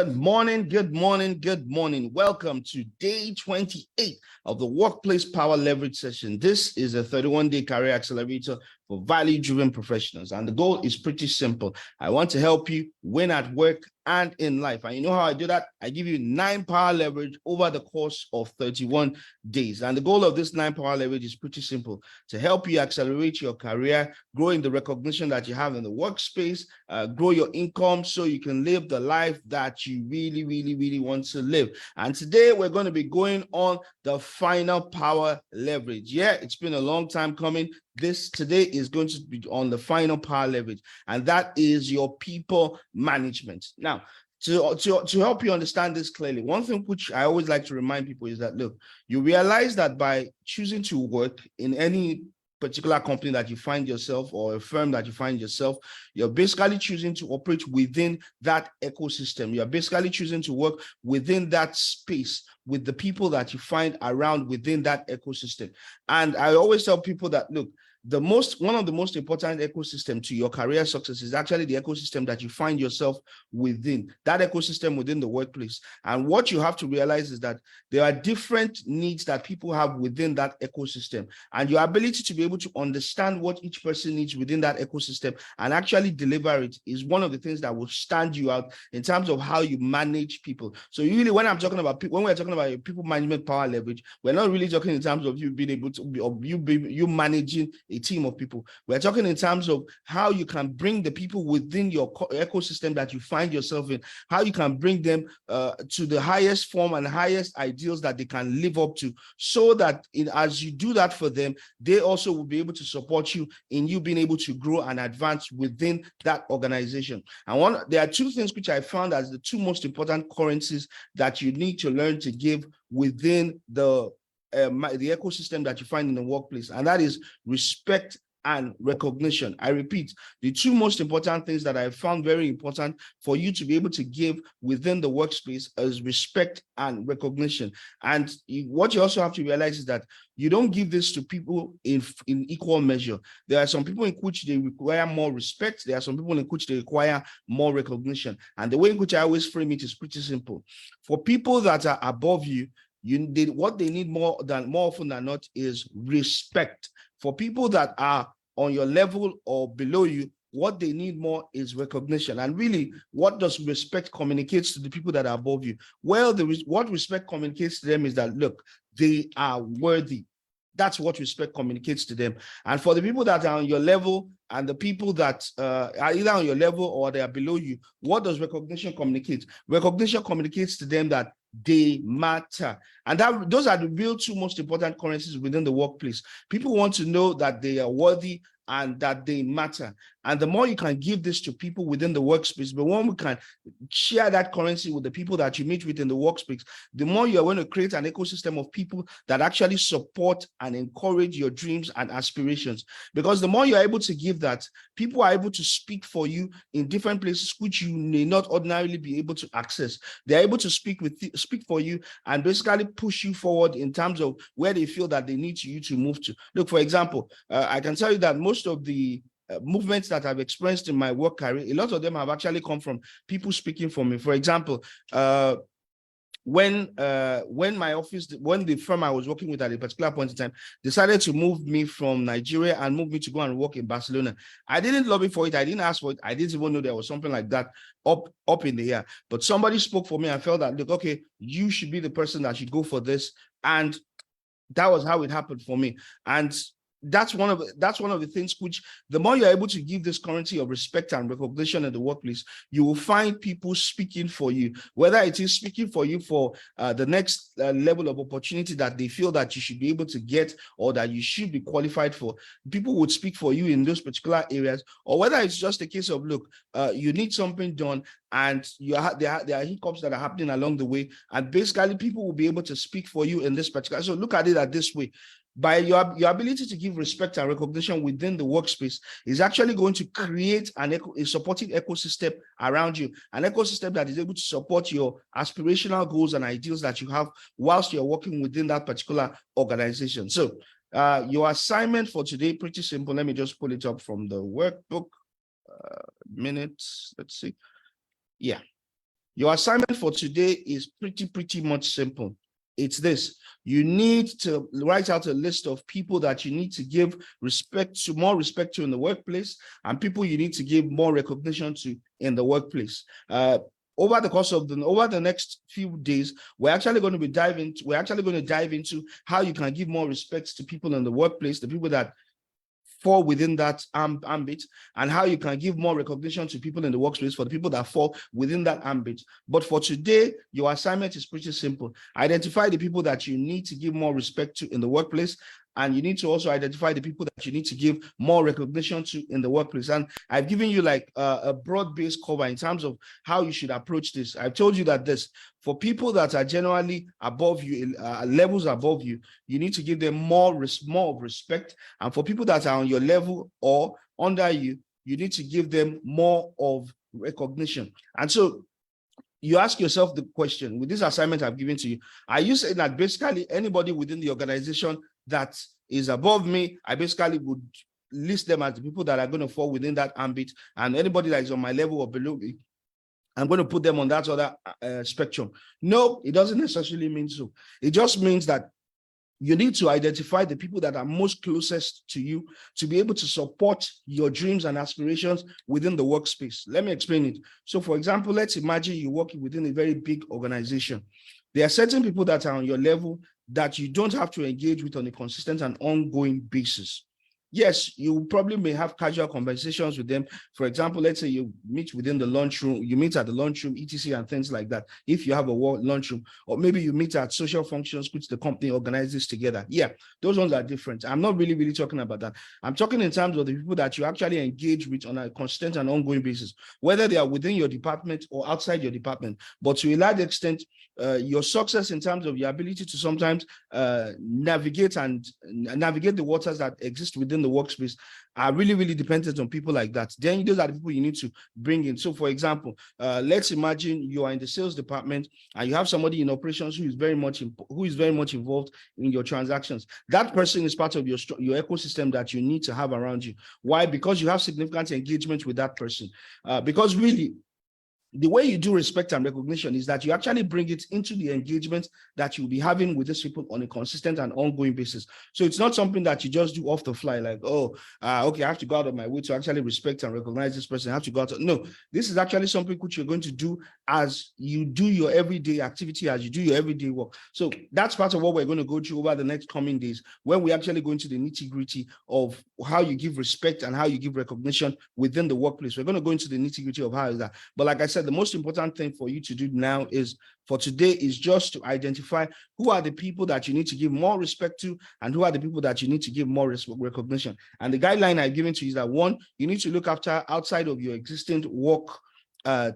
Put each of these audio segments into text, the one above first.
Good morning, good morning, good morning. Welcome to day 28 of the Workplace Power Leverage session. This is a 31-day career accelerator for value-driven professionals. And the goal is pretty simple. I want to help you win at work and in life. And you know how I do that? I give you 9 power leverage over the course of 31 days. And the goal of this 9 power leverage is pretty simple: to help you accelerate your career, grow in the recognition that you have in the workspace, grow your income so you can live the life that you really want to live. And today we're going to be going on the final power leverage. Yeah, it's been a long time coming. Today is going to be on the final power leverage, and that is your people management. Now, to help you understand this clearly, one thing which I always like to remind people is that, look, you realize that by choosing to work in any particular company that you find yourself, or a firm that you find yourself, you're basically choosing to operate within that ecosystem. You're basically choosing to work within that space with the people that you find around within that ecosystem. And I always tell people that, look, one of the most important ecosystem to your career success is actually the ecosystem that you find yourself within, that ecosystem within the workplace. And what you have to realize is that there are different needs that people have within that ecosystem, and your ability to be able to understand what each person needs within that ecosystem and actually deliver it is one of the things that will stand you out in terms of how you manage people. So usually when we're talking about your people management power leverage, we're not really talking in terms of you being able to, or you managing a team of people. We're talking in terms of how you can bring the people within your ecosystem that you find yourself in, how you can bring them to the highest form and highest ideals that they can live up to, so that as you do that for them, they also will be able to support you in you being able to grow and advance within that organization. And there are 2 things which I found as the 2 most important currencies that you need to learn to give within the ecosystem that you find in the workplace, and that is respect and recognition. I repeat, the 2 most important things that I found very important for you to be able to give within the workspace is respect and recognition. And what you also have to realize is that you don't give this to people in equal measure. There are some people in which they require more respect. There are some people in which they require more recognition. And the way in which I always frame it is pretty simple. For people that are above you, what they need more often than not is respect. For people that are on your level or below you, what they need more is recognition. And really, what does respect communicates to the people that are above you? Well, what respect communicates to them is that, look, they are worthy. That's what respect communicates to them. And for the people that are on your level and the people that are either on your level or they are below you, what does recognition communicate? Recognition communicates to them that they matter. And those are the real 2 most important currencies within the workplace. People want to know that they are worthy and that they matter. And the more you can give this to people within the workspace, the more we can share that currency with the people that you meet with in the workspace, the more you're going to create an ecosystem of people that actually support and encourage your dreams and aspirations. Because the more you're able to give that, people are able to speak for you in different places which you may not ordinarily be able to access. They're able to speak for you and basically push you forward in terms of where they feel that they need you to move to. Look, for example, I can tell you that most of the movements that I've experienced in my work career, a lot of them have actually come from people speaking for me. For example, when the firm I was working with at a particular point in time decided to move me from Nigeria and move me to go and work in Barcelona, I didn't lobby for it. I didn't ask for it. I didn't even know there was something like that up in the air. But somebody spoke for me and felt that, look, okay, you should be the person that should go for this. And that was how it happened for me. And that's one of the things which, the more you're able to give this currency of respect and recognition in the workplace, you will find people speaking for you, whether it is speaking for you for the next level of opportunity that they feel that you should be able to get or that you should be qualified for. People would speak for you in those particular areas, or whether it's just a case of, look, you need something done and there are hiccups that are happening along the way, and basically people will be able to speak for you in this particular. So look at it this way: by your ability to give respect and recognition within the workspace is actually going to create a supportive ecosystem around you, an ecosystem that is able to support your aspirational goals and ideals that you have whilst you're working within that particular organization. So your assignment for today, pretty simple. Let me just pull it up from the workbook. Minutes, let's see. Yeah. Your assignment for today is pretty much simple. It's this: you need to write out a list of people that you need to give more respect to in the workplace, and people you need to give more recognition to in the workplace. Over the next few days, we're actually going to dive into how you can give more respect to people in the workplace, the people that fall within that ambit, and how you can give more recognition to people in the workspace for the people that fall within that ambit. But for today, your assignment is pretty simple. Identify the people that you need to give more respect to in the workplace, and you need to also identify the people that you need to give more recognition to in the workplace. And I've given you like a broad-based cover in terms of how you should approach this. I've told you that for people that are generally above you, levels above you, you need to give them more of respect. And for people that are on your level or under you, you need to give them more of recognition. And so you ask yourself the question, with this assignment I've given to you, are you saying that basically anybody within the organization that is above me, I basically would list them as the people that are going to fall within that ambit, and anybody that is on my level or below me, I'm going to put them on that other spectrum? No, it doesn't necessarily mean so. It just means that you need to identify the people that are most closest to you to be able to support your dreams and aspirations within the workspace. Let me explain it. So, for example, let's imagine you're working within a very big organization. There are certain people that are on your level that you don't have to engage with on a consistent and ongoing basis. Yes, you probably may have casual conversations with them. For example, let's say you meet within the lunchroom, you meet at the lunchroom, etc., and things like that, if you have a lunchroom, or maybe you meet at social functions which the company organizes together. Yeah, those ones are different. I'm not really talking about that. I'm talking in terms of the people that you actually engage with on a consistent and ongoing basis, whether they are within your department or outside your department. But to a large extent, your success in terms of your ability to sometimes navigate the waters that exist within the workspace are really dependent on people like that. Then those are the people you need to bring in. So, for example, let's imagine you are in the sales department and you have somebody in operations who is very much involved in your transactions. That person is part of your ecosystem that you need to have around you. Why? Because you have significant engagement with that person. Because really, the way you do respect and recognition is that you actually bring it into the engagement that you'll be having with these people on a consistent and ongoing basis. So it's not something that you just do off the fly, like, okay, I have to go out of my way to actually respect and recognize this person. I have to go out. No, this is actually something which you're going to do as you do your everyday activity, as you do your everyday work. So that's part of what we're going to go through over the next coming days, when we actually go into the nitty-gritty of how you give respect and how you give recognition within the workplace. We're going to go into the nitty-gritty of how is that. But like I said, the most important thing for you to do now for today is just to identify who are the people that you need to give more respect to and who are the people that you need to give more recognition. And the guideline I've given to you is that, one, you need to look after outside of your existing work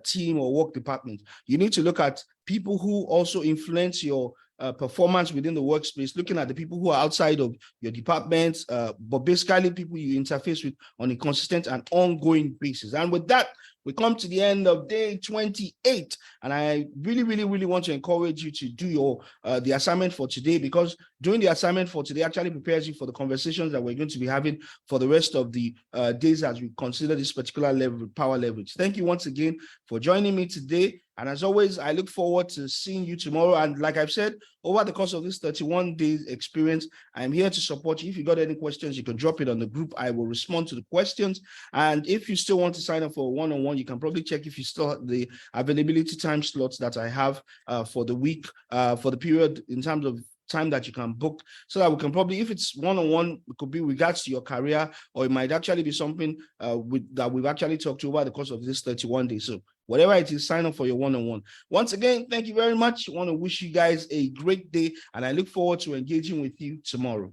team or work department. You need to look at people who also influence your performance within the workspace, looking at the people who are outside of your departments, but basically people you interface with on a consistent and ongoing basis. And with that, we come to the end of day 28, and I really want to encourage you to do the assignment for today, because doing the assignment for today actually prepares you for the conversations that we're going to be having for the rest of the days as we consider this particular level, power leverage. Thank you once again for joining me today. And as always, I look forward to seeing you tomorrow. And like I've said, over the course of this 31 days experience, I'm here to support you. If you got any questions, you can drop it on the group. I will respond to the questions. And if you still want to sign up for a one-on-one, you can probably check if you still have the availability time slots that I have for the week, for the period in terms of time that you can book, so that we can probably, if it's one-on-one, it could be regards to your career, or it might actually be something that we've actually talked to over the course of this 31 days. So whatever it is, sign up for your one-on-one. Once again, thank you very much. I want to wish you guys a great day, and I look forward to engaging with you tomorrow.